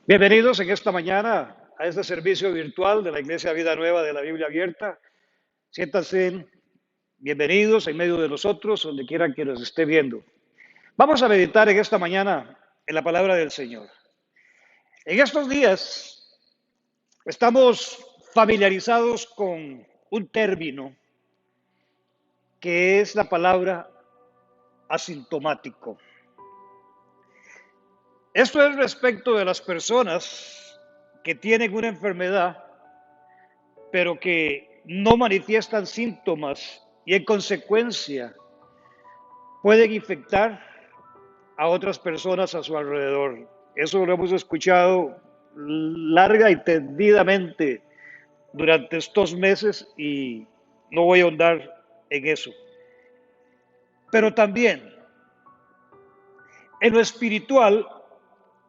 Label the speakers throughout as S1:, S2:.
S1: Bienvenidos en esta mañana a este servicio virtual de la Iglesia Vida Nueva de la Biblia Abierta. Siéntanse bienvenidos en medio de nosotros, donde quieran que nos esté viendo. Vamos a meditar en esta mañana en la palabra del Señor. En estos días estamos familiarizados con un término que es la palabra asintomático. Esto es respecto de las personas que tienen una enfermedad pero que no manifiestan síntomas y en consecuencia pueden infectar a otras personas a su alrededor. Eso lo hemos escuchado larga y tendidamente durante estos meses y no voy a ahondar en eso. Pero también en lo espiritual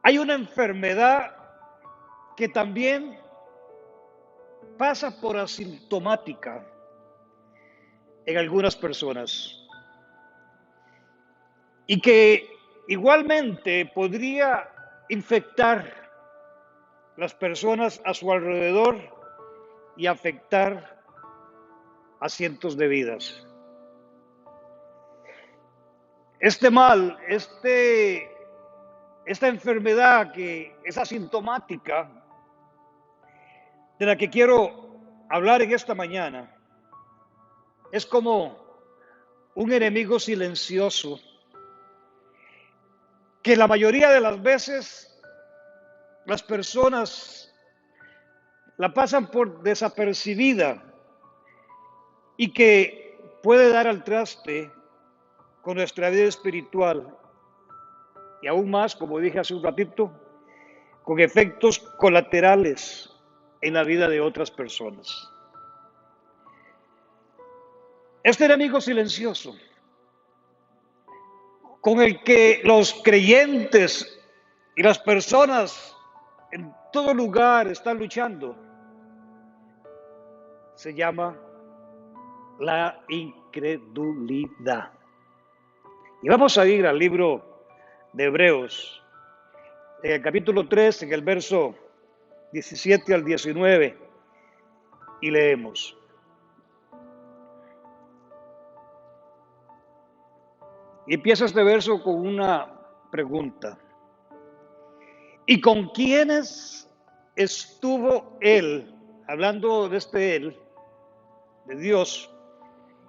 S1: hay una enfermedad que también pasa por asintomática en algunas personas y que igualmente podría infectar las personas a su alrededor y afectar a cientos de vidas. Este mal, esta enfermedad que es asintomática, de la que quiero hablar en esta mañana, es como un enemigo silencioso que la mayoría de las veces las personas la pasan por desapercibida y que puede dar al traste con nuestra vida espiritual y aún más, como dije hace un ratito, con efectos colaterales en la vida de otras personas. Este enemigo silencioso, con el que los creyentes y las personas en todo lugar están luchando, se llama la incredulidad. Y vamos a ir al libro de Hebreos, en el capítulo 3, en el verso 17 al 19, y leemos. Y empieza este verso con una pregunta. ¿Y con quiénes estuvo él? Hablando de él, de Dios.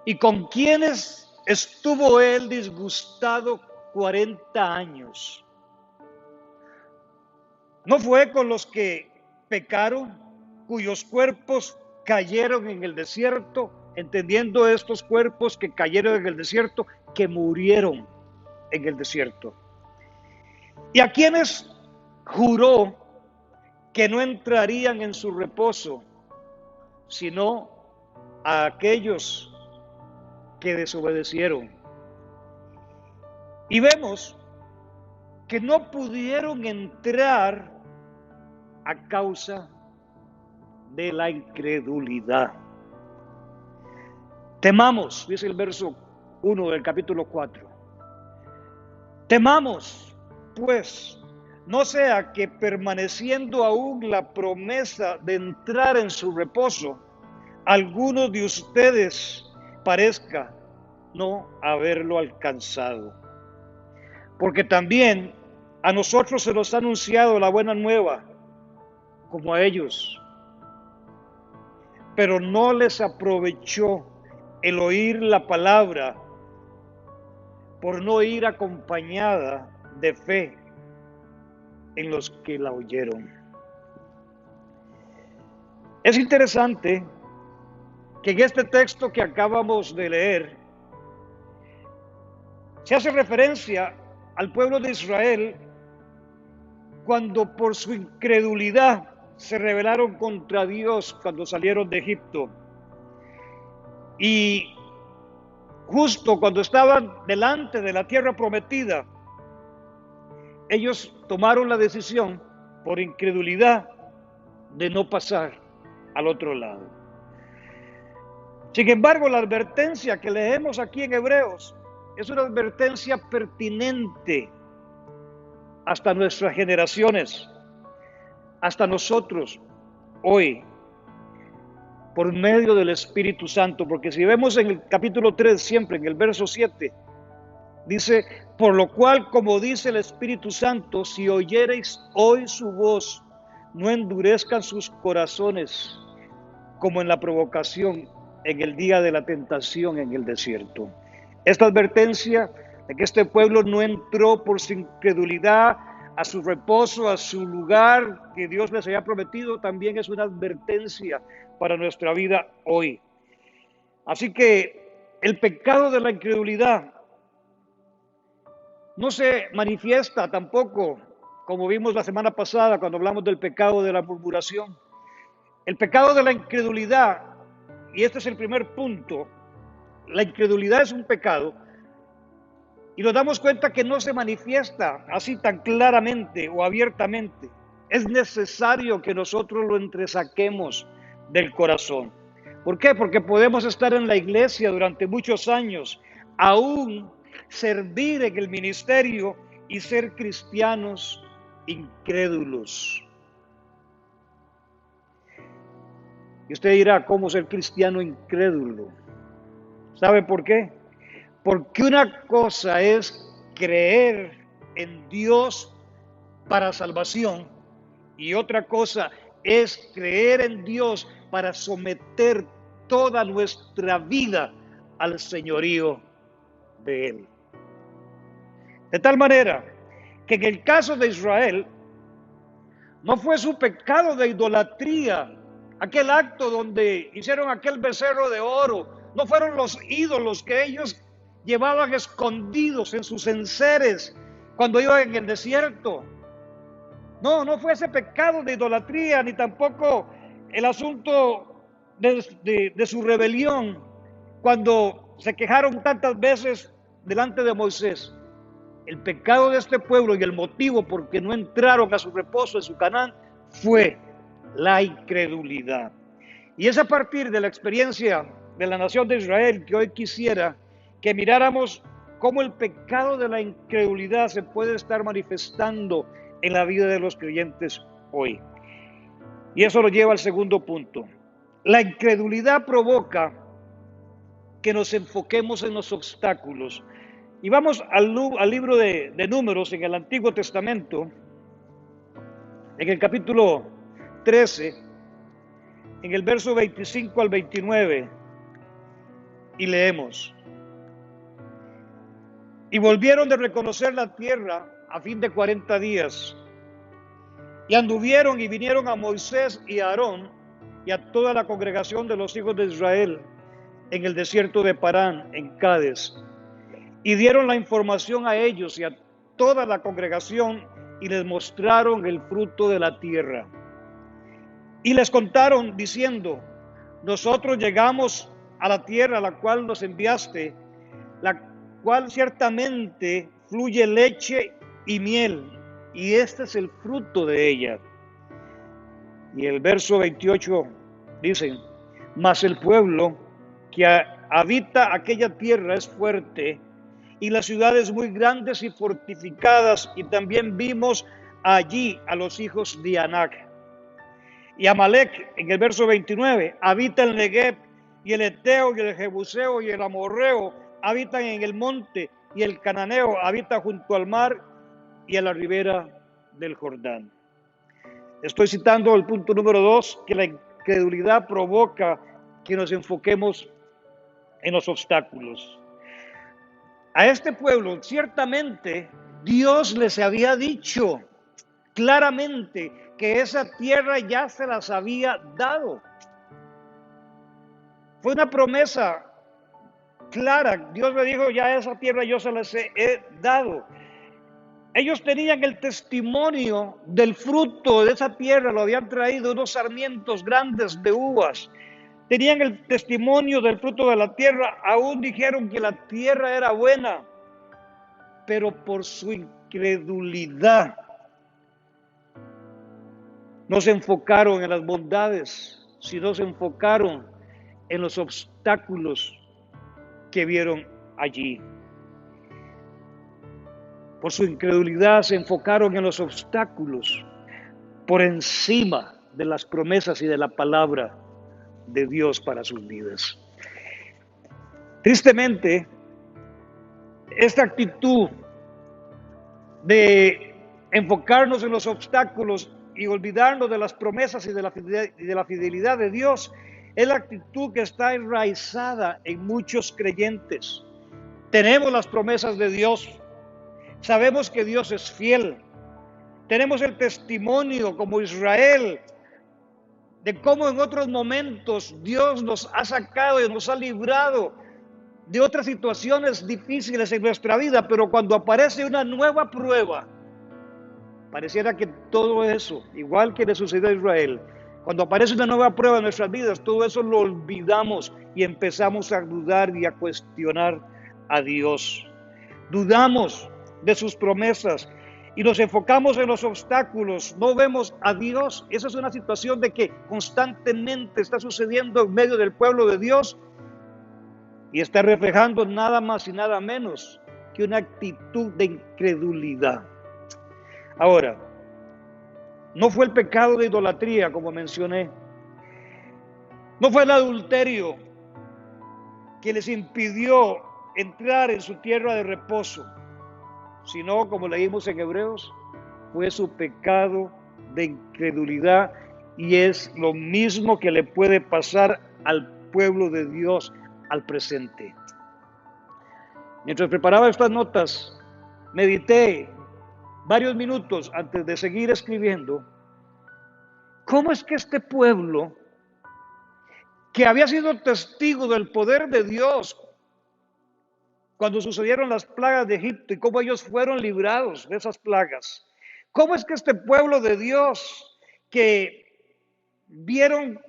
S1: ¿Y con quiénes estuvo él disgustado 40 años? ¿No fue con los que pecaron, cuyos cuerpos cayeron en el desierto, entendiendo estos cuerpos que cayeron en el desierto, que murieron en el desierto? ¿Y a quienes juró que no entrarían en su reposo, sino a aquellos que desobedecieron? Y vemos que no pudieron entrar a causa de la incredulidad. Temamos, dice el verso 1 del capítulo 4. Temamos, pues, no sea que permaneciendo aún la promesa de entrar en su reposo, alguno de ustedes parezca no haberlo alcanzado. Porque también a nosotros se nos ha anunciado la buena nueva, como a ellos, pero no les aprovechó el oír la palabra por no ir acompañada de fe en los que la oyeron. Es interesante que en este texto que acabamos de leer se hace referencia al pueblo de Israel cuando por su incredulidad se rebelaron contra Dios cuando salieron de Egipto. Y justo cuando estaban delante de la tierra prometida, ellos tomaron la decisión por incredulidad de no pasar al otro lado. Sin embargo, la advertencia que leemos aquí en Hebreos es una advertencia pertinente hasta nuestras generaciones, hasta nosotros hoy, por medio del Espíritu Santo, porque si vemos en el capítulo 3, siempre en el verso 7, dice, por lo cual, como dice el Espíritu Santo, si oyereis hoy su voz, no endurezcan sus corazones, como en la provocación, en el día de la tentación en el desierto. Esta advertencia de que este pueblo no entró por su incredulidad a su reposo, a su lugar que Dios les había prometido, también es una advertencia para nuestra vida hoy. Así que el pecado de la incredulidad no se manifiesta tampoco, como vimos la semana pasada cuando hablamos del pecado de la murmuración. El pecado de la incredulidad, y este es el primer punto, la incredulidad es un pecado, y nos damos cuenta que no se manifiesta así tan claramente o abiertamente. Es necesario que nosotros lo entresaquemos del corazón. ¿Por qué? Porque podemos estar en la iglesia durante muchos años, aún servir en el ministerio y ser cristianos incrédulos. Y usted dirá, ¿cómo ser cristiano incrédulo? ¿Sabe por qué? Porque una cosa es creer en Dios para salvación y otra cosa es creer en Dios para someter toda nuestra vida al señorío de Él. De tal manera que en el caso de Israel, no fue su pecado de idolatría, aquel acto donde hicieron aquel becerro de oro, no fueron los ídolos que ellos llevaban escondidos en sus enseres cuando iban en el desierto. No, no fue ese pecado de idolatría, ni tampoco el asunto de su rebelión cuando se quejaron tantas veces delante de Moisés. El pecado de este pueblo y el motivo por que no entraron a su reposo en su Canaán fue la incredulidad. Y es a partir de la experiencia de la nación de Israel que hoy quisiera que miráramos cómo el pecado de la incredulidad se puede estar manifestando en la vida de los creyentes hoy. Y eso lo lleva al segundo punto. La incredulidad provoca que nos enfoquemos en los obstáculos. Y vamos al libro de Números en el Antiguo Testamento, en el capítulo 13, en el verso 25 al 29, y leemos. Y volvieron de reconocer la tierra a fin de 40 días, y anduvieron y vinieron a Moisés y a Aarón y a toda la congregación de los hijos de Israel en el desierto de Parán, en Cades. Y dieron la información a ellos y a toda la congregación y les mostraron el fruto de la tierra. Y les contaron diciendo, nosotros llegamos a la tierra a la cual nos enviaste, la cual ciertamente fluye leche y miel, y este es el fruto de ella. Y el verso 28 dice, mas el pueblo que habita aquella tierra es fuerte, y las ciudades muy grandes y fortificadas, y también vimos allí a los hijos de Anac. Y Amalek, en el verso 29, habita el Negev, y el Eteo, y el Jebuseo, y el Amorreo habitan en el monte, y el Cananeo habita junto al mar y a la ribera del Jordán. Estoy citando el punto número 2, que la incredulidad provoca que nos enfoquemos en los obstáculos. A este pueblo, ciertamente, Dios les había dicho claramente que esa tierra ya se las había dado. Fue una promesa clara. Dios le dijo, ya esa tierra yo se las he dado. Ellos tenían el testimonio del fruto de esa tierra, lo habían traído unos sarmientos grandes de uvas. Tenían el testimonio del fruto de la tierra, aún dijeron que la tierra era buena, pero por su incredulidad no se enfocaron en las bondades, sino se enfocaron en los obstáculos que vieron allí. Por su incredulidad se enfocaron en los obstáculos. por encima de las promesas y de la palabra de Dios para sus vidas. Tristemente, esta actitud de enfocarnos en los obstáculos y olvidarnos de las promesas y de la fidelidad de Dios es la actitud que está enraizada en muchos creyentes. Tenemos las promesas de Dios, sabemos que Dios es fiel, tenemos el testimonio como Israel de cómo en otros momentos Dios nos ha sacado y nos ha librado de otras situaciones difíciles en nuestra vida, pero cuando aparece una nueva prueba, pareciera que todo eso, igual que le sucedió a Israel, cuando aparece una nueva prueba en nuestras vidas, todo eso lo olvidamos y empezamos a dudar y a cuestionar a Dios. Dudamos de sus promesas y nos enfocamos en los obstáculos, no vemos a Dios. Esa es una situación de que constantemente está sucediendo en medio del pueblo de Dios y está reflejando nada más y nada menos que una actitud de incredulidad. Ahora, no fue el pecado de idolatría, como mencioné, no fue el adulterio que les impidió entrar en su tierra de reposo, sino, como leímos en Hebreos, fue su pecado de incredulidad, y es lo mismo que le puede pasar al pueblo de Dios al presente. Mientras preparaba estas notas, medité varios minutos antes de seguir escribiendo, ¿cómo es que este pueblo, que había sido testigo del poder de Dios cuando sucedieron las plagas de Egipto y cómo ellos fueron librados de esas plagas, cómo es que este pueblo de Dios, que vieron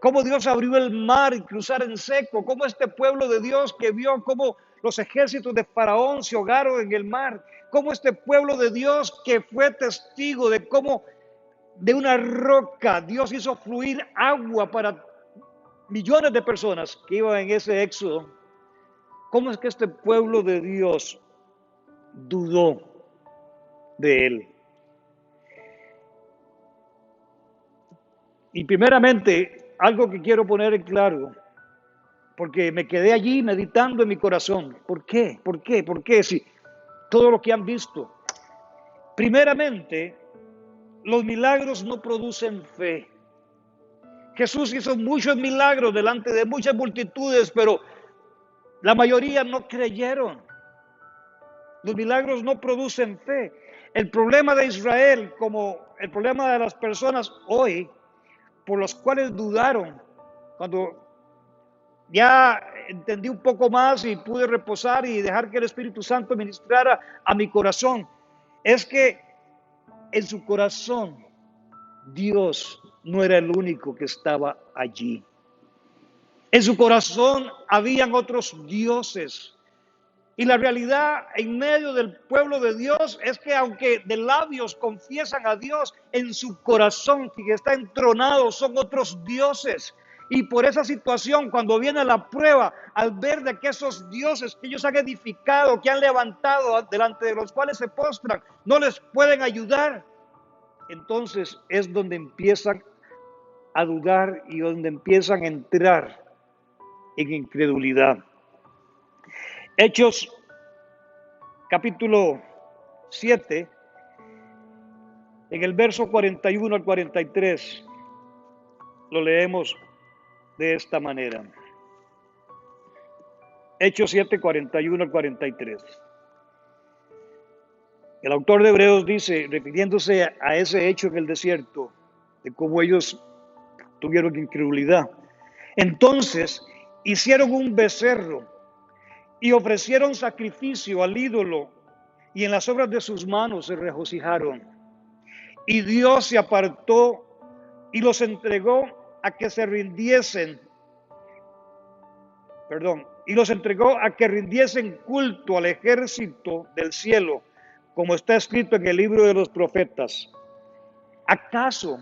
S1: cómo Dios abrió el mar y cruzar en seco, cómo este pueblo de Dios que vio cómo los ejércitos de Faraón se ahogaron en el mar, cómo este pueblo de Dios que fue testigo de cómo de una roca Dios hizo fluir agua para millones de personas que iban en ese éxodo, cómo es que este pueblo de Dios dudó de él. Y primeramente, algo que quiero poner en claro, porque me quedé allí meditando en mi corazón. ¿Por qué? ¿Por qué? ¿Por qué? Si todo lo que han visto. Primeramente, los milagros no producen fe. Jesús hizo muchos milagros delante de muchas multitudes, pero la mayoría no creyeron. Los milagros no producen fe. El problema de Israel, como el problema de las personas hoy, por los cuales dudaron, cuando ya entendí un poco más y pude reposar y dejar que el Espíritu Santo ministrara a mi corazón, es que en su corazón Dios no era el único que estaba allí. En su corazón habían otros dioses. Y la realidad en medio del pueblo de Dios es que aunque de labios confiesan a Dios, en su corazón, quien está entronado, son otros dioses. Y por esa situación, cuando viene la prueba, al ver de que esos dioses que ellos han edificado, que han levantado, delante de los cuales se postran, no les pueden ayudar, entonces es donde empiezan a dudar y donde empiezan a entrar en incredulidad. Hechos capítulo 7, en el verso 41 al 43, lo leemos de esta manera. Hechos 7, 41 al 43. El autor de Hebreos dice, refiriéndose a ese hecho en el desierto, de cómo ellos tuvieron incredulidad. Entonces hicieron un becerro y ofrecieron sacrificio al ídolo, y en las obras de sus manos se regocijaron. Y Dios se apartó y los entregó a que se rindiesen, y los entregó a que rindiesen culto al ejército del cielo, como está escrito en el libro de los profetas. ¿Acaso,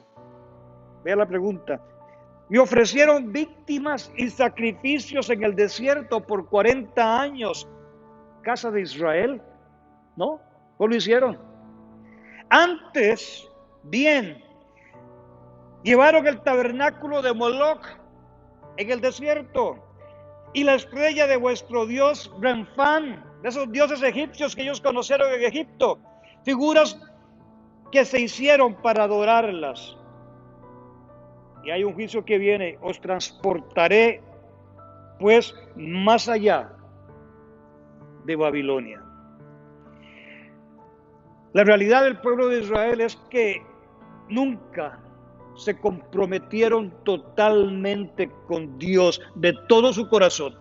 S1: vea la pregunta, me ofrecieron víctimas y sacrificios en el desierto por 40 años, casa de Israel? No lo hicieron. Antes, bien, Llevaron el tabernáculo de Moloch en el desierto y la estrella de vuestro dios Renfán, de esos dioses egipcios que ellos conocieron en Egipto, figuras que se hicieron para adorarlas. Y hay un juicio que viene: os transportaré pues más allá de Babilonia. La realidad del pueblo de Israel es que nunca se comprometieron totalmente con Dios de todo su corazón,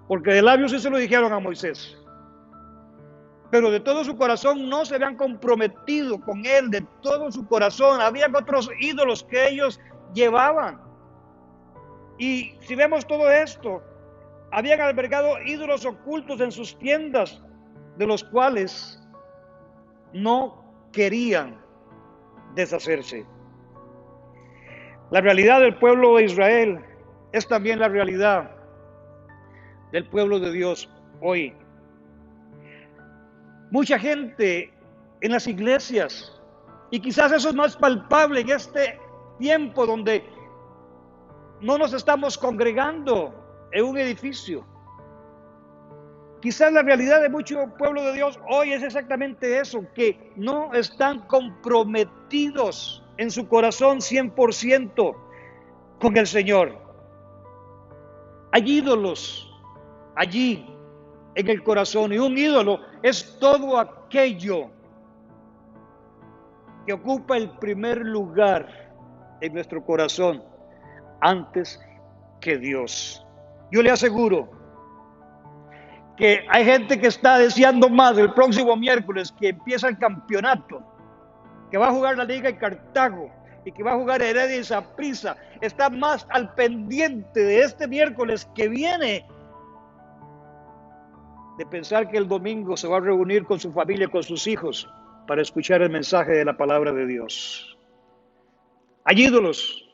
S1: porque de labios sí se lo dijeron a Moisés, pero de todo su corazón no se habían comprometido con él, de todo su corazón. Habían otros ídolos que ellos llevaban. Y si vemos todo esto, habían albergado ídolos ocultos en sus tiendas, de los cuales no querían deshacerse. La realidad del pueblo de Israel es también la realidad del pueblo de Dios hoy. Mucha gente en las iglesias, y quizás eso es más palpable en este tiempo donde no nos estamos congregando en un edificio. Quizás la realidad de mucho pueblo de Dios hoy es exactamente eso, que no están comprometidos en su corazón 100% con el Señor. Hay ídolos allí en el corazón, y un ídolo es todo aquello que ocupa el primer lugar en nuestro corazón antes que Dios. Yo le aseguro que hay gente que está deseando más el próximo miércoles que empieza el campeonato, que va a jugar la Liga de Cartago y que va a jugar Heredia y Saprissa. Está más al pendiente de este miércoles que viene de pensar que el domingo se va a reunir con su familia, con sus hijos, para escuchar el mensaje de la palabra de Dios. Hay ídolos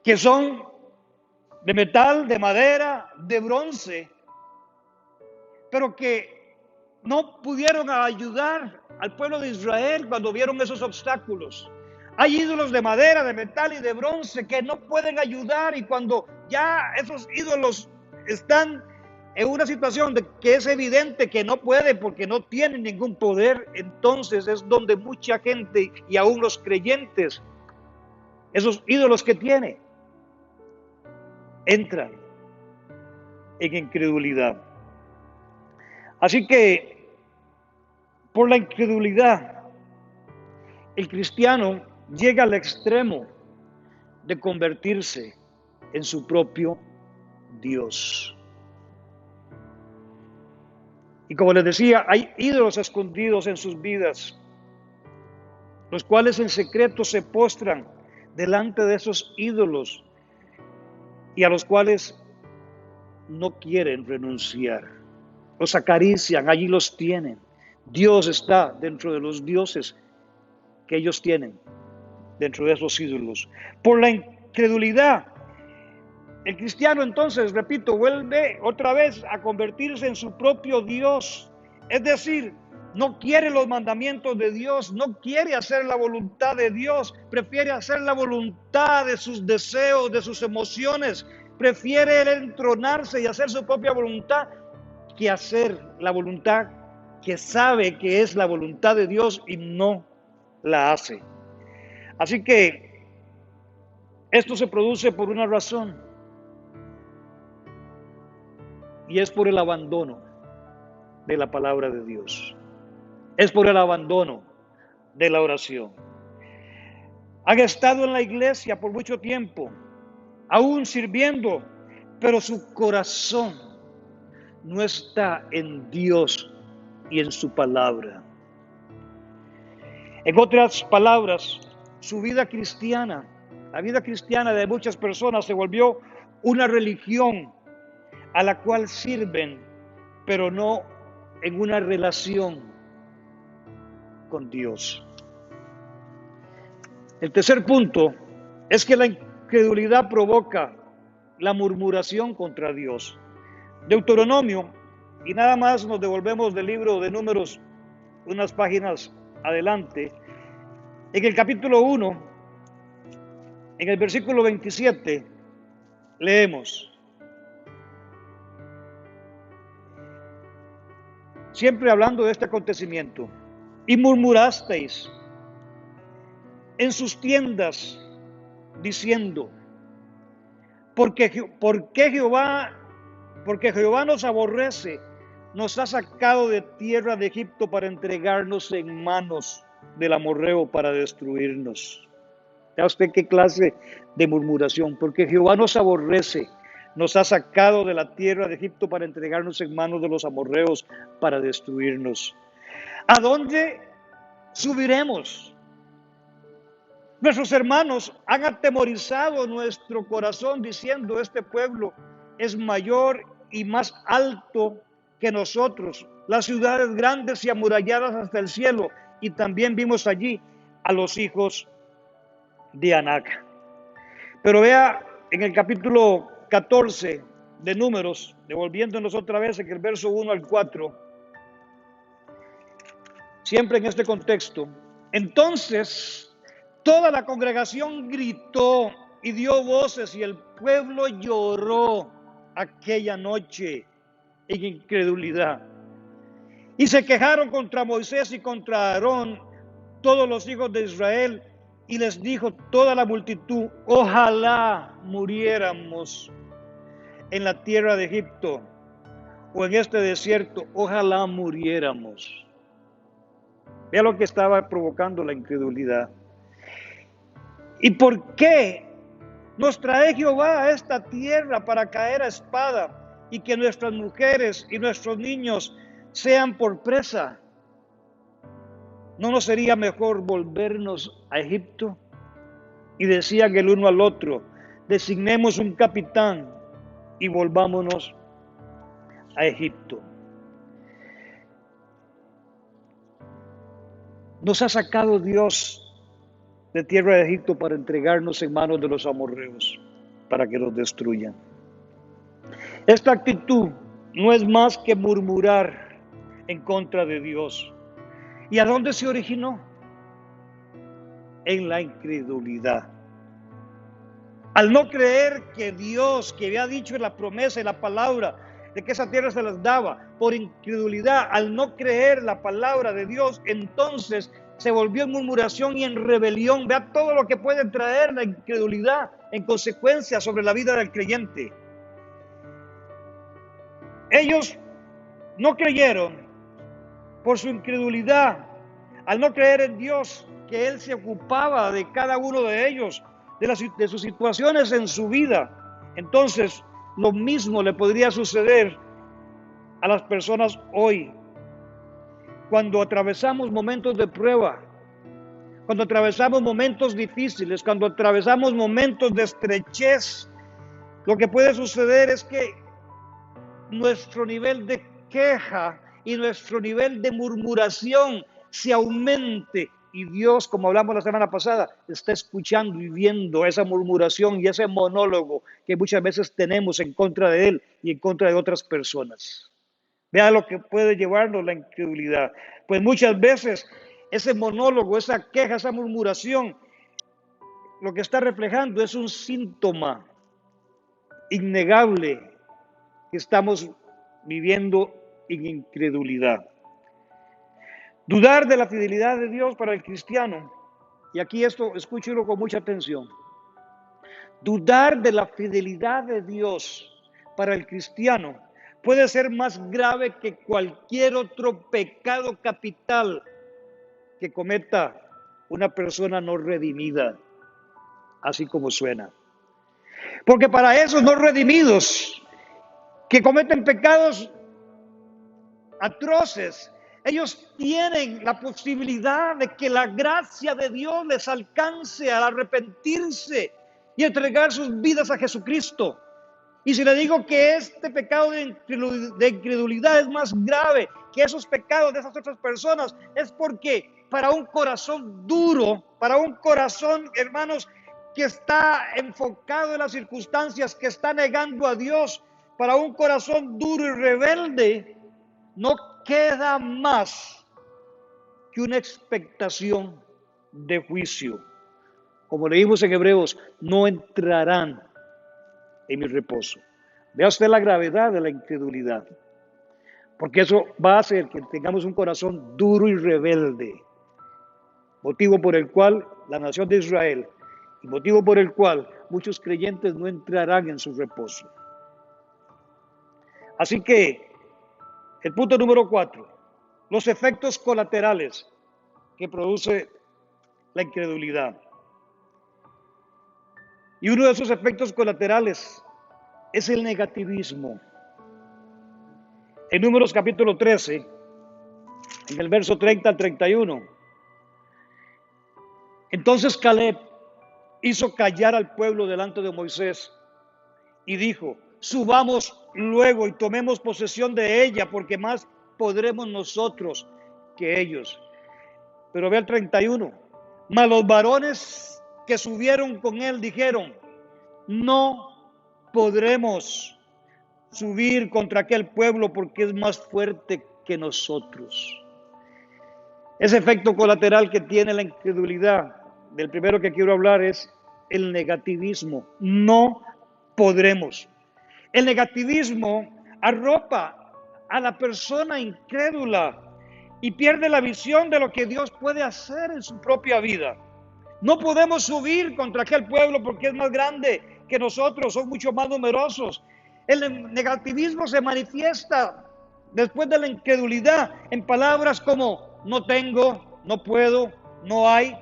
S1: que son de metal, de madera, de bronce, pero que no pudieron ayudar al pueblo de Israel cuando vieron esos obstáculos. Hay ídolos de madera, de metal y de bronce que no pueden ayudar, y cuando ya esos ídolos están en una situación de que es evidente que no pueden porque no tienen ningún poder, entonces es donde mucha gente, y aún los creyentes, esos ídolos que tienen, entran en incredulidad. Así que, por la incredulidad, el cristiano llega al extremo de convertirse en su propio Dios. Y como les decía, hay ídolos escondidos en sus vidas, los cuales en secreto se postran delante de esos ídolos y a los cuales no quieren renunciar. Los acarician, allí los tienen. Dios está dentro de los dioses que ellos tienen, dentro de esos ídolos. Por la incredulidad, el cristiano entonces, repito, vuelve otra vez a convertirse en su propio Dios. Es decir, no quiere los mandamientos de Dios, no quiere hacer la voluntad de Dios, prefiere hacer la voluntad de sus deseos, de sus emociones. Prefiere él entronarse y hacer su propia voluntad que hacer la voluntad que sabe que es la voluntad de Dios y no la hace. Así que esto se produce por una razón, y es por el abandono de la palabra de Dios. Es por el abandono de la oración. Han estado en la iglesia por mucho tiempo, aún sirviendo, pero su corazón no está en Dios y en su palabra. En otras palabras, su vida cristiana, la vida cristiana de muchas personas se volvió una religión a la cual sirven, pero no en una relación con Dios. El tercer punto es que la incredulidad provoca la murmuración contra Dios. Deuteronomio, y nada más nos devolvemos del libro de Números unas páginas adelante, En el capítulo 1, en el versículo 27, leemos, siempre hablando de este acontecimiento, y murmurasteis en sus tiendas, diciendo, porque Jehová nos aborrece, nos ha sacado de tierra de Egipto para entregarnos en manos del amorreo para destruirnos. ¿Ya usted qué clase de murmuración? Porque Jehová nos aborrece, nos ha sacado de la tierra de Egipto para entregarnos en manos de los amorreos para destruirnos. ¿A dónde subiremos? Nuestros hermanos han atemorizado nuestro corazón diciendo, este pueblo es mayor y más alto que nosotros, las ciudades grandes y amuralladas hasta el cielo. Y también vimos allí a los hijos de Anac. Pero vea en el capítulo 14 de Números, devolviéndonos otra vez en el verso 1 al 4, siempre en este contexto. Entonces toda la congregación gritó y dio voces y el pueblo lloró aquella noche en incredulidad. Y se quejaron contra Moisés y contra Aarón todos los hijos de Israel, y les dijo toda la multitud, ojalá muriéramos en la tierra de Egipto o en este desierto, ojalá muriéramos. Vea lo que estaba provocando la incredulidad. ¿Y por qué nos trae Jehová a esta tierra para caer a espada y que nuestras mujeres y nuestros niños sean por presa? ¿No nos sería mejor volvernos a Egipto? Y decían el uno al otro, designemos un capitán y volvámonos a Egipto. Nos ha sacado Dios de tierra de Egipto para entregarnos en manos de los amorreos, para que nos destruyan. Esta actitud no es más que murmurar en contra de Dios. ¿Y a dónde se originó? En la incredulidad. Al no creer que Dios, que había dicho en la promesa, en la palabra, de que esa tierra se las daba, por incredulidad, al no creer la palabra de Dios, entonces se volvió en murmuración y en rebelión. Vea todo lo que puede traer la incredulidad en consecuencia sobre la vida del creyente. Ellos no creyeron por su incredulidad, al no creer en Dios, que Él se ocupaba de cada uno de ellos, de sus situaciones en su vida. Entonces, lo mismo le podría suceder a las personas hoy. Cuando atravesamos momentos de prueba, cuando atravesamos momentos difíciles, cuando atravesamos momentos de estrechez, lo que puede suceder es que nuestro nivel de queja y nuestro nivel de murmuración se aumente. Y Dios, como hablamos la semana pasada, está escuchando y viendo esa murmuración y ese monólogo que muchas veces tenemos en contra de Él y en contra de otras personas. Vea lo que puede llevarnos la incredulidad. Pues muchas veces ese monólogo, esa queja, esa murmuración, lo que está reflejando es un síntoma innegable que estamos viviendo en incredulidad. Dudar de la fidelidad de Dios para el cristiano, y aquí esto escúchelo con mucha atención, dudar de la fidelidad de Dios para el cristiano puede ser más grave que cualquier otro pecado capital que cometa una persona no redimida, así como suena. Porque para esos no redimidos que cometen pecados atroces, ellos tienen la posibilidad de que la gracia de Dios les alcance al arrepentirse y entregar sus vidas a Jesucristo. Y si le digo que este pecado de incredulidad es más grave que esos pecados de esas otras personas, es porque para un corazón duro, para un corazón, hermanos, que está enfocado en las circunstancias, que está negando a Dios, para un corazón duro y rebelde, no queda más que una expectación de juicio. Como leímos en Hebreos, no entrarán en mi reposo. Vea usted la gravedad de la incredulidad, porque eso va a hacer que tengamos un corazón duro y rebelde, motivo por el cual la nación de Israel, y motivo por el cual muchos creyentes no entrarán en su reposo. Así que, el punto número 4, los efectos colaterales que produce la incredulidad. Y uno de esos efectos colaterales es el negativismo. En Números capítulo 13, en el verso 30 al 31, entonces Caleb hizo callar al pueblo delante de Moisés y dijo: subamos luego y tomemos posesión de ella, porque más podremos nosotros que ellos. Pero ve el 31. Mas los varones que subieron con él dijeron: no podremos subir contra aquel pueblo porque es más fuerte que nosotros. Ese efecto colateral que tiene la incredulidad, del primero que quiero hablar, es el negativismo. No podremos. El negativismo arropa a la persona incrédula y pierde la visión de lo que Dios puede hacer en su propia vida. No podemos subir contra aquel pueblo porque es más grande que nosotros, son mucho más numerosos. El negativismo se manifiesta después de la incredulidad en palabras como no tengo, no puedo, no hay.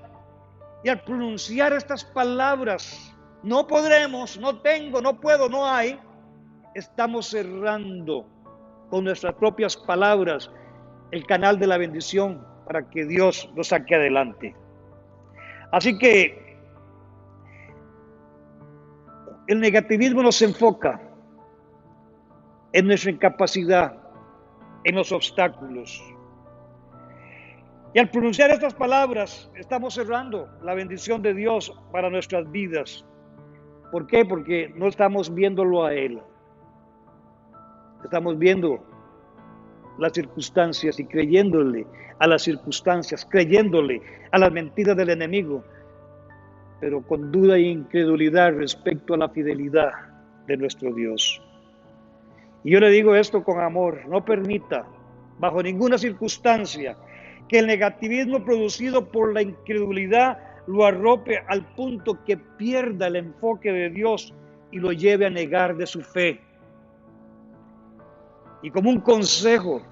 S1: Y al pronunciar estas palabras, no podremos, no tengo, no puedo, no hay, estamos cerrando con nuestras propias palabras el canal de la bendición para que Dios nos saque adelante. Así que el negativismo nos enfoca en nuestra incapacidad, en los obstáculos. Y al pronunciar estas palabras, estamos cerrando la bendición de Dios para nuestras vidas. ¿Por qué? Porque no estamos viéndolo a Él. Estamos viendo las circunstancias y creyéndole a las circunstancias, creyéndole a las mentiras del enemigo, pero con duda e incredulidad respecto a la fidelidad de nuestro Dios. Y yo le digo esto con amor: no permita bajo ninguna circunstancia que el negativismo producido por la incredulidad lo arrope al punto que pierda el enfoque de Dios y lo lleve a negar de su fe. Y como un consejo,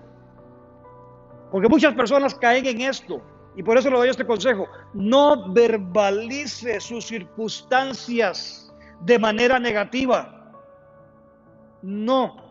S1: porque muchas personas caen en esto, y por eso le doy este consejo: no verbalice sus circunstancias de manera negativa. No.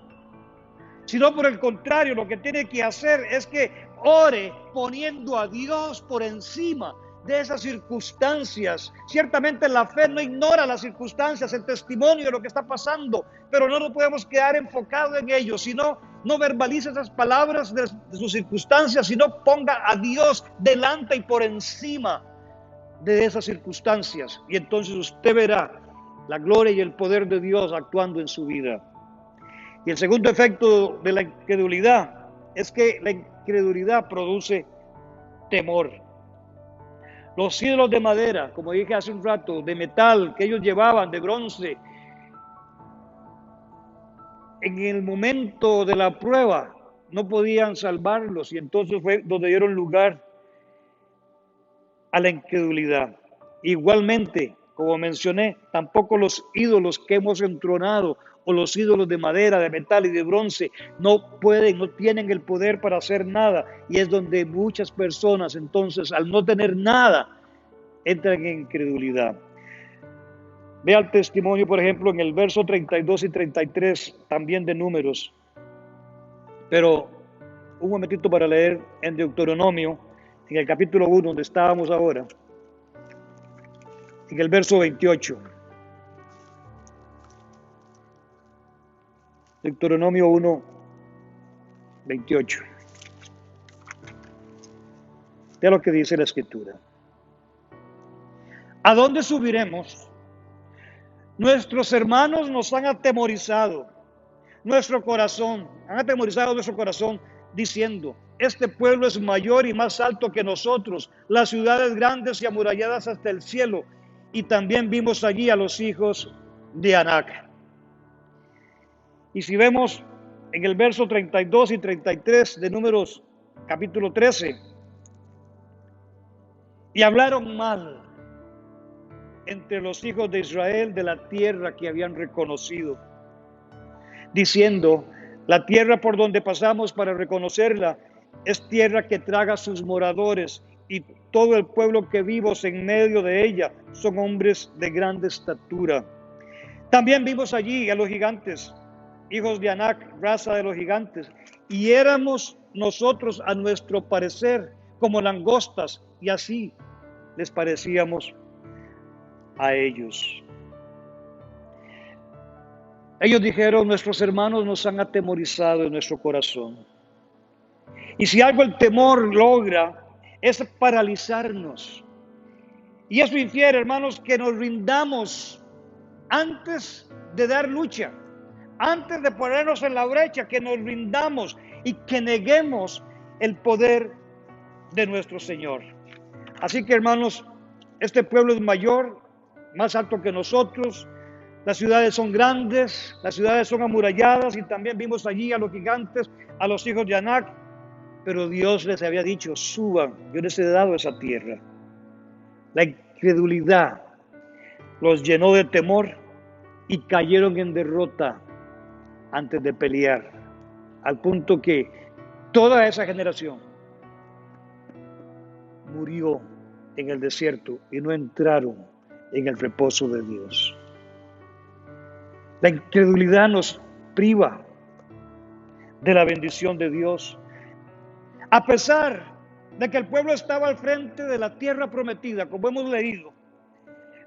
S1: Sino por el contrario, lo que tiene que hacer es que ore poniendo a Dios por encima de esas circunstancias. Ciertamente la fe no ignora las circunstancias, el testimonio de lo que está pasando, pero no nos podemos quedar enfocados en ello, sino no verbalice esas palabras de sus circunstancias, sino ponga a Dios delante y por encima de esas circunstancias. Y entonces usted verá la gloria y el poder de Dios actuando en su vida. Y el segundo efecto de la incredulidad es que la incredulidad produce temor. Los ídolos de madera, como dije hace un rato, de metal que ellos llevaban, de bronce, en el momento de la prueba no podían salvarlos, y entonces fue donde dieron lugar a la incredulidad. Igualmente, como mencioné, tampoco los ídolos que hemos entronado, o los ídolos de madera, de metal y de bronce, no tienen el poder para hacer nada, y es donde muchas personas entonces, al no tener nada, entran en incredulidad. Vea el testimonio, por ejemplo, en el verso 32 y 33, también de Números. Pero un momentito para leer en Deuteronomio, en el capítulo 1, donde estábamos ahora, en el verso 28. Deuteronomio 1, 28. Vea lo que dice la Escritura. ¿A dónde subiremos? Nuestros hermanos nos han atemorizado nuestro corazón, diciendo: este pueblo es mayor y más alto que nosotros, las ciudades grandes y amuralladas hasta el cielo. Y también vimos allí a los hijos de Anac. Y si vemos en el verso 32 y 33 de Números capítulo 13, y hablaron mal entre los hijos de Israel de la tierra que habían reconocido, diciendo: la tierra por donde pasamos para reconocerla es tierra que traga a sus moradores, y todo el pueblo que vivos en medio de ella son hombres de grande estatura. También vimos allí a los gigantes, hijos de Anac, raza de los gigantes, y éramos nosotros a nuestro parecer como langostas, y así les parecíamos a ellos. Ellos dijeron: nuestros hermanos nos han atemorizado en nuestro corazón. Y si algo el temor logra, es paralizarnos. Y eso infiere, hermanos, que nos rindamos antes de dar lucha, antes de ponernos en la brecha, que nos rindamos y que neguemos el poder de nuestro Señor. Así que, hermanos, este pueblo es mayor, más alto que nosotros. Las ciudades son grandes, las ciudades son amuralladas, y también vimos allí a los gigantes, a los hijos de Anac. Pero Dios les había dicho: suban, yo les he dado esa tierra. La incredulidad los llenó de temor y cayeron en derrota antes de pelear, al punto que toda esa generación murió en el desierto y no entraron en el reposo de Dios. La incredulidad nos priva de la bendición de Dios. A pesar de que el pueblo estaba al frente de la tierra prometida, como hemos leído,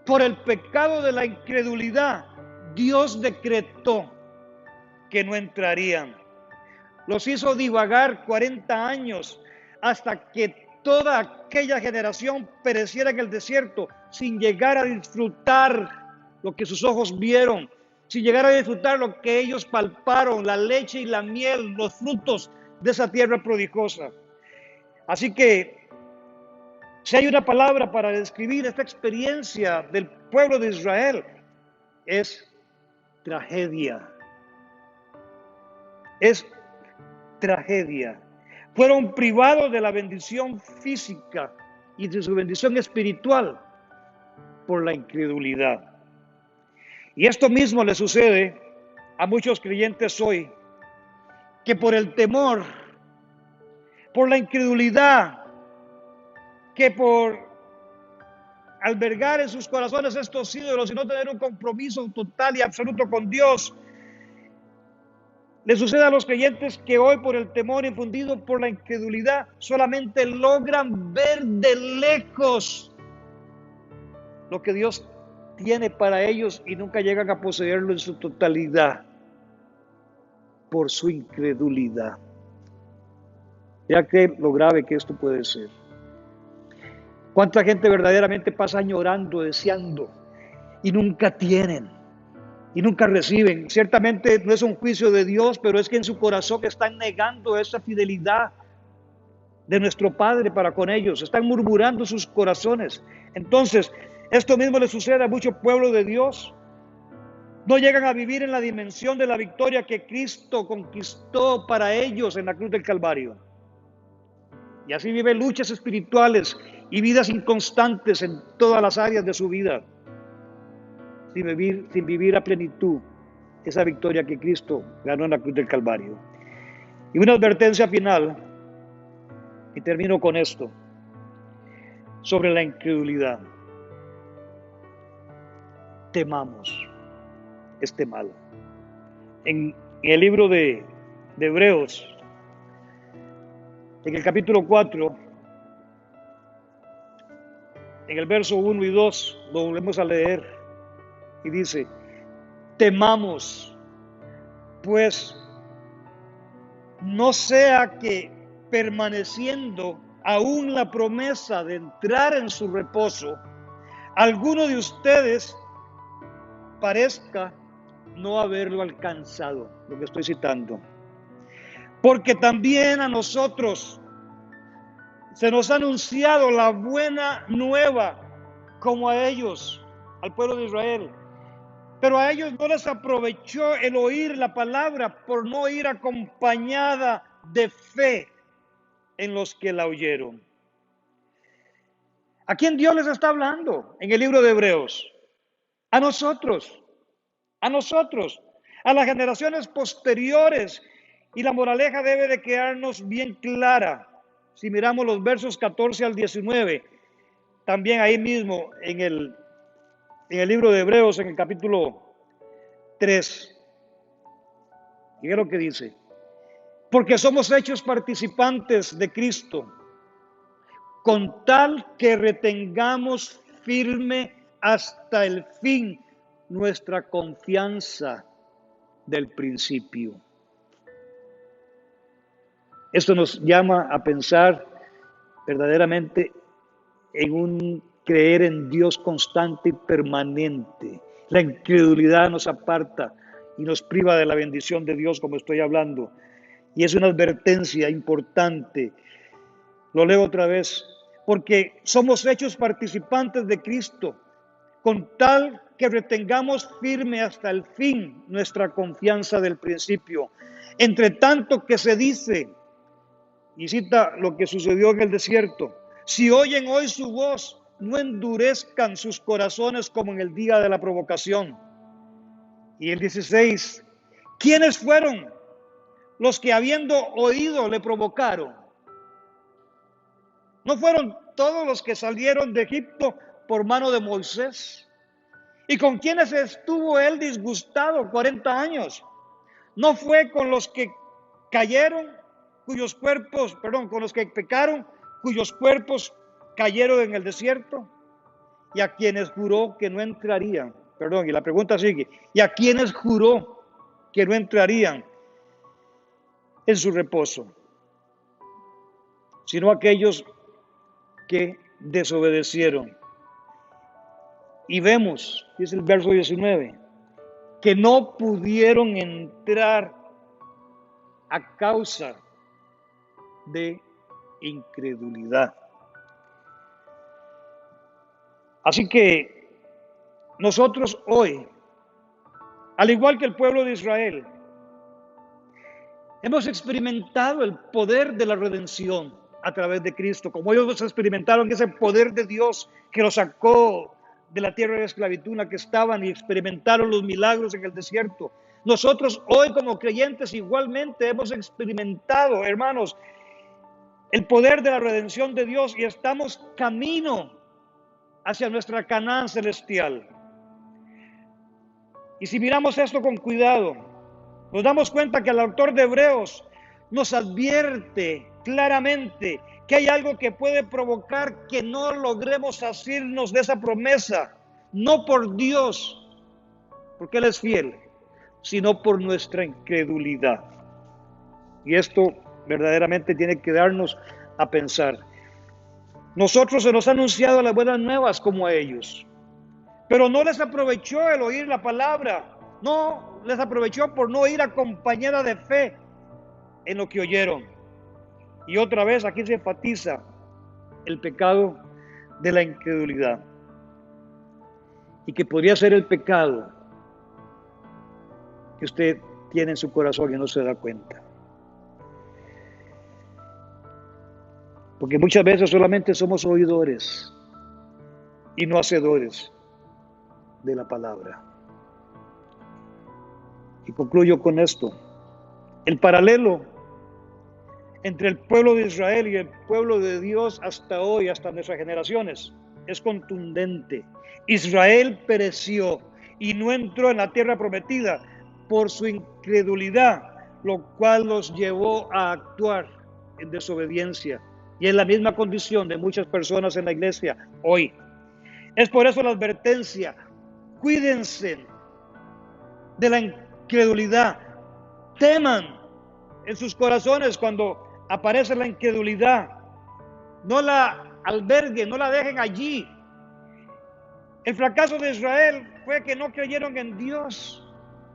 S1: por el pecado de la incredulidad, Dios decretó que no entrarían. Los hizo divagar 40 años hasta que toda aquella generación pereciera en el desierto, sin llegar a disfrutar lo que sus ojos vieron, sin llegar a disfrutar lo que ellos palparon, la leche y la miel, los frutos de esa tierra prodigiosa. Así que, si hay una palabra para describir esta experiencia del pueblo de Israel, es tragedia. Es tragedia. Fueron privados de la bendición física y de su bendición espiritual por la incredulidad. Y esto mismo le sucede a muchos creyentes hoy, que por el temor, por la incredulidad, que por albergar en sus corazones estos ídolos y no tener un compromiso total y absoluto con Dios, le sucede a los creyentes que hoy, por el temor infundido por la incredulidad, solamente logran ver de lejos lo que Dios tiene para ellos y nunca llegan a poseerlo en su totalidad por su incredulidad. Ya que lo grave que esto puede ser. ¿Cuánta gente verdaderamente pasa añorando, deseando y nunca tienen y nunca reciben? Ciertamente no es un juicio de Dios, pero es que en su corazón están negando esa fidelidad de nuestro Padre para con ellos. Están murmurando sus corazones. Entonces, esto mismo le sucede a mucho pueblo de Dios. No llegan a vivir en la dimensión de la victoria que Cristo conquistó para ellos en la cruz del Calvario. Y así viven luchas espirituales y vidas inconstantes en todas las áreas de su vida, sin vivir a plenitud esa victoria que Cristo ganó en la cruz del Calvario. Y una advertencia final, y termino con esto, sobre la incredulidad. Temamos este mal. En el libro de Hebreos, en el capítulo 4, en el verso 1 y 2, lo volvemos a leer y dice: temamos, pues no sea que permaneciendo aún la promesa de entrar en su reposo, alguno de ustedes parezca no haberlo alcanzado, lo que estoy citando. Porque también a nosotros Se nos ha anunciado la buena nueva como a ellos, al pueblo de Israel. Pero a ellos no les aprovechó el oír la palabra por no ir acompañada de fe en los que la oyeron. ¿A quién Dios les está hablando en el libro de Hebreos? A nosotros, a las generaciones posteriores. Y la moraleja debe de quedarnos bien clara. Si miramos los versos 14 al 19, también ahí mismo en el libro de Hebreos, en el capítulo 3. Y ve lo que dice. Porque somos hechos participantes de Cristo, con tal que retengamos firme hasta el fin nuestra confianza del principio. Esto nos llama a pensar verdaderamente en un creer en Dios constante y permanente. La incredulidad nos aparta y nos priva de la bendición de Dios, como estoy hablando. Y es una advertencia importante. Lo leo otra vez. Porque somos hechos participantes de Cristo, con tal que retengamos firme hasta el fin nuestra confianza del principio. Entre tanto que se dice, y cita lo que sucedió en el desierto, si oyen hoy su voz, no endurezcan sus corazones como en el día de la provocación. Y el 16, ¿quiénes fueron los que habiendo oído le provocaron? ¿No fueron todos los que salieron de Egipto por mano de Moisés? ¿Y con quienes estuvo él disgustado 40 años? ¿No fue con los que cayeron, con los que pecaron, cuyos cuerpos cayeron en el desierto? Y a quienes juró que no entrarían, y la pregunta sigue, ¿y a quienes juró que no entrarían en su reposo? Sino aquellos que desobedecieron. Y vemos, dice el verso 19, que no pudieron entrar a causa de incredulidad. Así que nosotros hoy, al igual que el pueblo de Israel, hemos experimentado el poder de la redención a través de Cristo, como ellos experimentaron ese poder de Dios que los sacó de la tierra de esclavitud en la que estaban y experimentaron los milagros en el desierto. Nosotros hoy como creyentes igualmente hemos experimentado, hermanos, el poder de la redención de Dios y estamos camino hacia nuestra Canaán celestial. Y si miramos esto con cuidado, nos damos cuenta que el autor de Hebreos nos advierte claramente que hay algo que puede provocar que no logremos asirnos de esa promesa, no por Dios, porque Él es fiel, sino por nuestra incredulidad. Y esto verdaderamente tiene que darnos a pensar. Nosotros se nos ha anunciado las buenas nuevas como a ellos, pero no les aprovechó el oír la palabra, no les aprovechó por no ir acompañada de fe en lo que oyeron. Y otra vez aquí se enfatiza el pecado de la incredulidad, y que podría ser el pecado que usted tiene en su corazón y no se da cuenta. Porque muchas veces solamente somos oidores y no hacedores de la palabra. Y concluyo con esto. El paralelo entre el pueblo de Israel y el pueblo de Dios hasta hoy, hasta nuestras generaciones, es contundente. Israel pereció y no entró en la tierra prometida por su incredulidad, lo cual los llevó a actuar en desobediencia. Y es la misma condición de muchas personas en la iglesia hoy. Es por eso la advertencia: cuídense de la incredulidad. Teman en sus corazones cuando aparece la incredulidad. No la alberguen, no la dejen allí. El fracaso de Israel fue que no creyeron en Dios,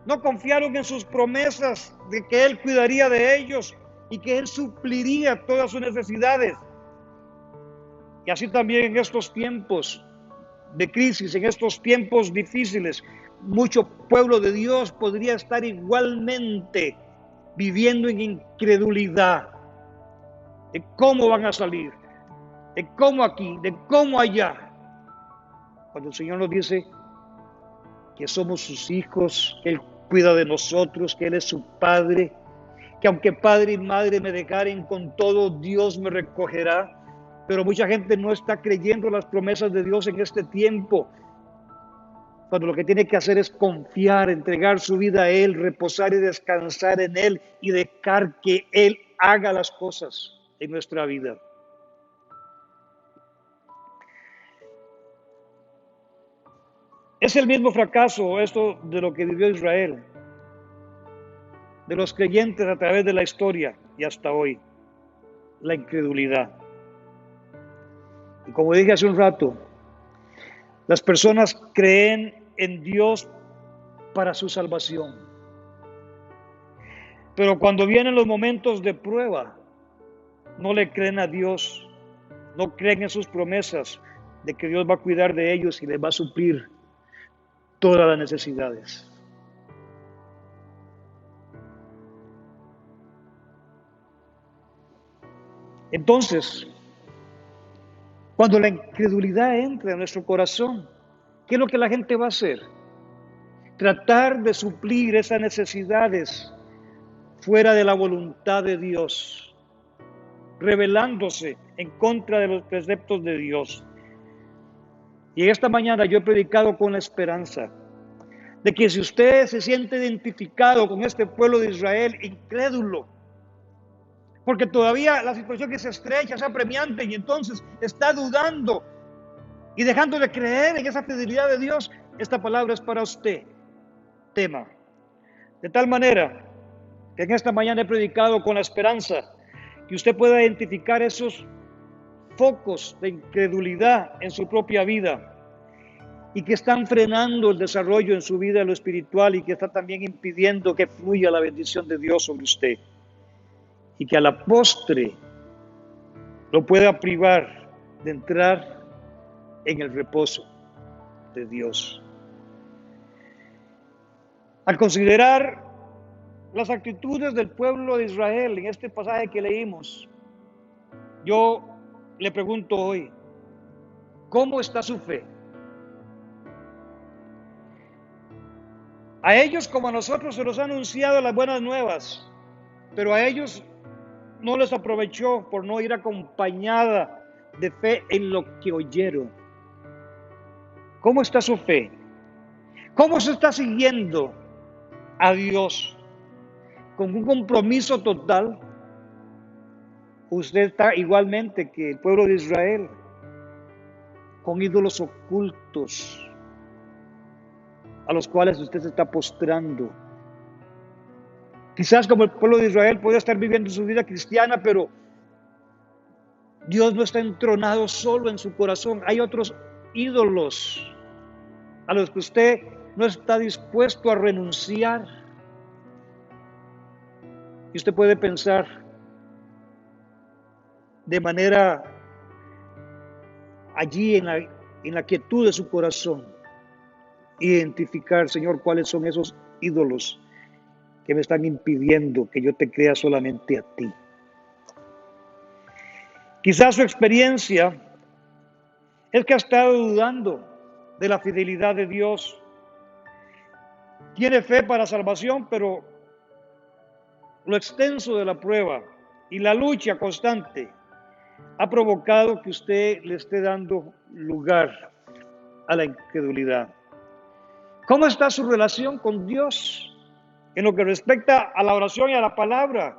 S1: no confiaron en sus promesas de que Él cuidaría de ellos y que Él supliría todas sus necesidades. Y así también en estos tiempos de crisis, en estos tiempos difíciles, mucho pueblo de Dios podría estar igualmente viviendo en incredulidad de cómo van a salir, de cómo aquí, de cómo allá. Cuando el Señor nos dice que somos sus hijos, que Él cuida de nosotros, que Él es su Padre, que aunque padre y madre me dejaren, con todo Dios me recogerá. Pero mucha gente no está creyendo las promesas de Dios en este tiempo, cuando lo que tiene que hacer es confiar, entregar su vida a Él, reposar y descansar en Él y dejar que Él haga las cosas en nuestra vida. Es el mismo fracaso esto de lo que vivió Israel, de los creyentes a través de la historia y hasta hoy, la incredulidad. Y como dije hace un rato, las personas creen en Dios para su salvación. Pero cuando vienen los momentos de prueba, no le creen a Dios, no creen en sus promesas de que Dios va a cuidar de ellos y les va a suplir todas las necesidades. Entonces, cuando la incredulidad entra en nuestro corazón, ¿qué es lo que la gente va a hacer? Tratar de suplir esas necesidades fuera de la voluntad de Dios, rebelándose en contra de los preceptos de Dios. Y esta mañana yo he predicado con la esperanza de que si usted se siente identificado con este pueblo de Israel incrédulo, porque todavía la situación es estrecha, es apremiante, y entonces está dudando y dejando de creer en esa fidelidad de Dios, esta palabra es para usted. Tema. De tal manera que en esta mañana he predicado con la esperanza que usted pueda identificar esos focos de incredulidad en su propia vida y que están frenando el desarrollo en su vida en lo espiritual y que está también impidiendo que fluya la bendición de Dios sobre usted, y que a la postre lo pueda privar de entrar en el reposo de Dios. Al considerar las actitudes del pueblo de Israel en este pasaje que leímos, yo le pregunto hoy, ¿cómo está su fe? A ellos como a nosotros se nos han anunciado las buenas nuevas, pero a ellos no les aprovechó por no ir acompañada de fe en lo que oyeron. ¿Cómo está su fe? ¿Cómo se está siguiendo a Dios? ¿Con un compromiso total? Usted está igualmente que el pueblo de Israel, con ídolos ocultos a los cuales usted se está postrando. Quizás como el pueblo de Israel puede estar viviendo su vida cristiana, pero Dios no está entronado solo en su corazón. Hay otros ídolos a los que usted no está dispuesto a renunciar. Y usted puede pensar de manera allí en la quietud de su corazón, identificar, Señor, cuáles son esos ídolos que me están impidiendo que yo te crea solamente a ti. Quizás su experiencia es que ha estado dudando de la fidelidad de Dios. Tiene fe para salvación, pero lo extenso de la prueba y la lucha constante ha provocado que usted le esté dando lugar a la incredulidad. ¿Cómo está su relación con Dios en lo que respecta a la oración y a la palabra,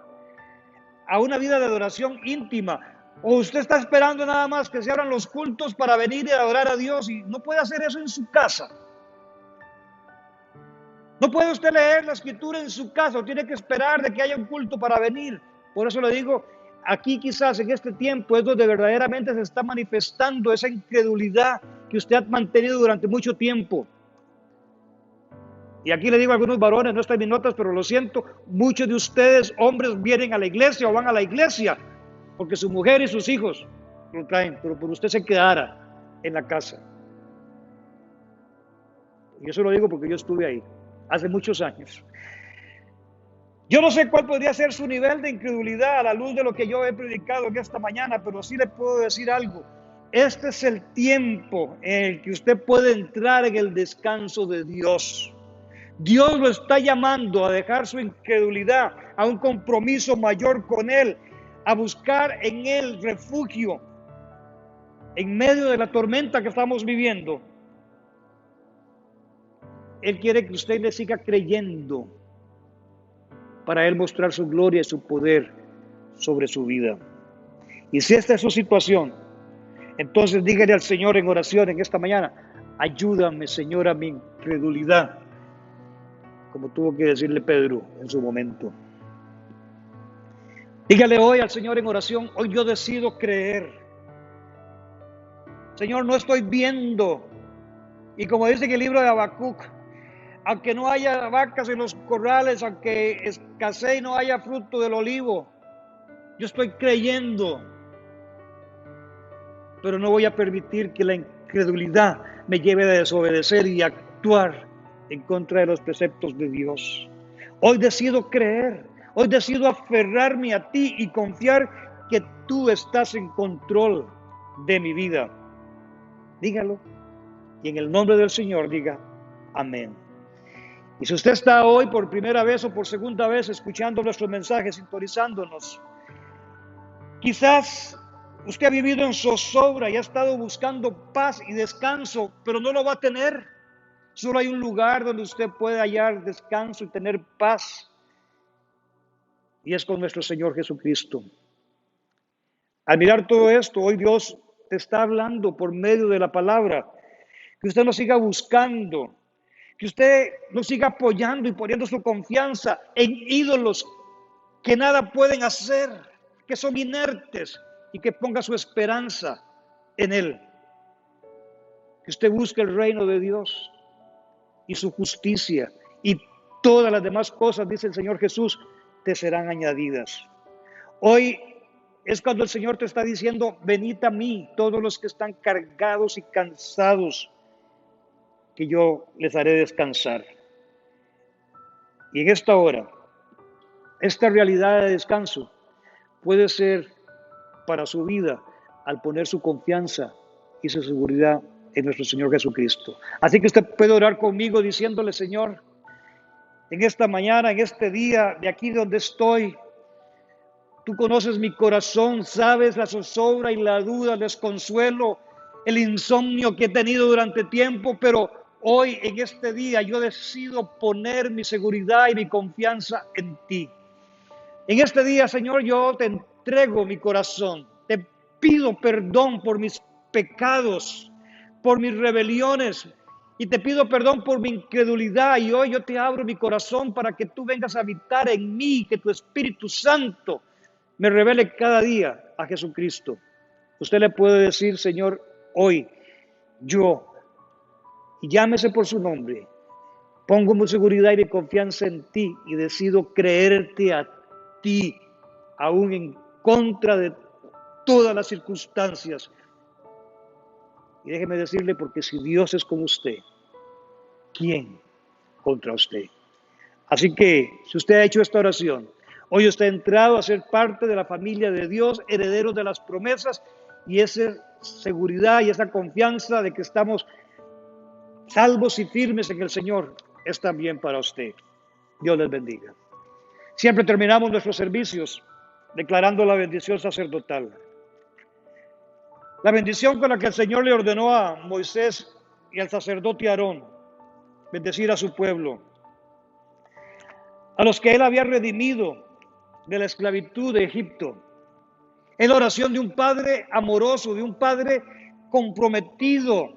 S1: a una vida de adoración íntima? ¿O usted está esperando nada más que se abran los cultos para venir y adorar a Dios y no puede hacer eso en su casa? No puede usted leer la escritura en su casa, o tiene que esperar de que haya un culto para venir. Por eso le digo, aquí quizás en este tiempo es donde verdaderamente se está manifestando esa incredulidad que usted ha mantenido durante mucho tiempo. Y aquí le digo a algunos varones, no están en mis notas, pero lo siento, muchos de ustedes, hombres, vienen a la iglesia o van a la iglesia porque su mujer y sus hijos lo traen, pero por usted se quedara en la casa. Y eso lo digo porque yo estuve ahí hace muchos años. Yo no sé cuál podría ser su nivel de incredulidad a la luz de lo que yo he predicado en esta mañana, pero sí le puedo decir algo. Este es el tiempo en el que usted puede entrar en el descanso de Dios. Dios lo está llamando a dejar su incredulidad, a un compromiso mayor con Él, a buscar en Él refugio en medio de la tormenta que estamos viviendo. Él quiere que usted le siga creyendo para Él mostrar su gloria y su poder sobre su vida. Y si esta es su situación, entonces dígale al Señor en oración en esta mañana: ayúdame, Señor, a mi incredulidad, como tuvo que decirle Pedro en su momento. Dígale hoy al Señor en oración: hoy yo decido creer. Señor, no estoy viendo. Y como dice en el libro de Habacuc, aunque no haya vacas en los corrales, aunque escasee y no haya fruto del olivo, yo estoy creyendo. Pero no voy a permitir que la incredulidad me lleve a desobedecer y actuar en contra de los preceptos de Dios. Hoy decido creer, hoy decido aferrarme a ti y confiar que tú estás en control de mi vida. Dígalo y en el nombre del Señor diga amén. Y si usted está hoy por primera vez o por segunda vez escuchando nuestros mensajes, sintonizándonos, quizás usted ha vivido en zozobra y ha estado buscando paz y descanso, pero no lo va a tener. Solo hay un lugar donde usted puede hallar descanso y tener paz, y es con nuestro Señor Jesucristo. Al mirar todo esto, hoy Dios te está hablando por medio de la palabra, que usted no siga buscando, que usted no siga apoyando y poniendo su confianza en ídolos que nada pueden hacer, que son inertes, y que ponga su esperanza en Él. Que usted busque el reino de Dios y su justicia, y todas las demás cosas, dice el Señor Jesús, te serán añadidas. Hoy es cuando el Señor te está diciendo: venid a mí, todos los que están cargados y cansados, que yo les haré descansar. Y en esta hora, esta realidad de descanso puede ser para su vida al poner su confianza y su seguridad en nuestro Señor Jesucristo. Así que usted puede orar conmigo diciéndole: Señor, en esta mañana, en este día, de aquí donde estoy, tú conoces mi corazón, sabes la zozobra y la duda, el desconsuelo, el insomnio que he tenido durante tiempo, pero hoy en este día yo decido poner mi seguridad y mi confianza en ti. En este día, Señor, yo te entrego mi corazón, te pido perdón por mis pecados, por mis rebeliones, y te pido perdón por mi incredulidad, y hoy yo te abro mi corazón para que tú vengas a habitar en mí, que tu Espíritu Santo me revele cada día a Jesucristo. Usted le puede decir: Señor, hoy yo, y llámese por su nombre, pongo mi seguridad y mi confianza en ti y decido creerte a ti, aún en contra de todas las circunstancias. Y déjeme decirle, porque si Dios es con usted, ¿quién contra usted? Así que, si usted ha hecho esta oración, hoy usted ha entrado a ser parte de la familia de Dios, herederos de las promesas, y esa seguridad y esa confianza de que estamos salvos y firmes en el Señor es también para usted. Dios les bendiga. Siempre terminamos nuestros servicios declarando la bendición sacerdotal. La bendición con la que el Señor le ordenó a Moisés y al sacerdote Aarón bendecir a su pueblo, a los que él había redimido de la esclavitud de Egipto. Es la oración de un padre amoroso, de un padre comprometido,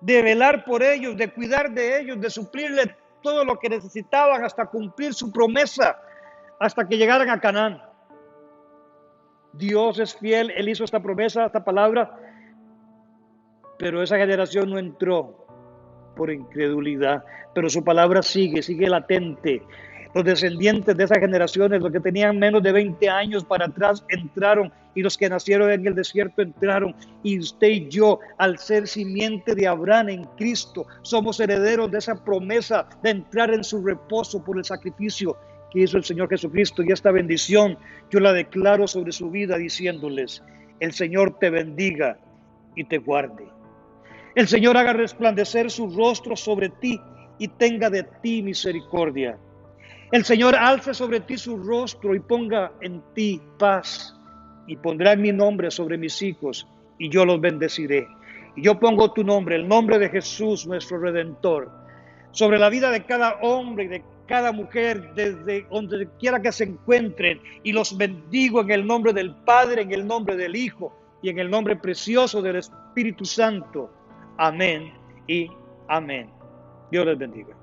S1: de velar por ellos, de cuidar de ellos, de suplirle todo lo que necesitaban hasta cumplir su promesa, hasta que llegaran a Canaán. Dios es fiel, Él hizo esta promesa, esta palabra, pero esa generación no entró por incredulidad, pero su palabra sigue latente. Los descendientes de esas generaciones, los que tenían menos de 20 años para atrás, entraron, y los que nacieron en el desierto entraron. Y usted y yo, al ser simiente de Abraham en Cristo, somos herederos de esa promesa de entrar en su reposo por el sacrificio que hizo el Señor Jesucristo. Y esta bendición yo la declaro sobre su vida diciéndoles: el Señor te bendiga y te guarde. El Señor haga resplandecer su rostro sobre ti y tenga de ti misericordia. El Señor alce sobre ti su rostro y ponga en ti paz, y pondrá mi nombre sobre mis hijos, y yo los bendeciré. Y yo pongo tu nombre, el nombre de Jesús, nuestro Redentor, sobre la vida de cada hombre y de cada mujer, desde donde quiera que se encuentren, y los bendigo en el nombre del Padre, en el nombre del Hijo, y en el nombre precioso del Espíritu Santo. Amén y amén. Dios les bendiga.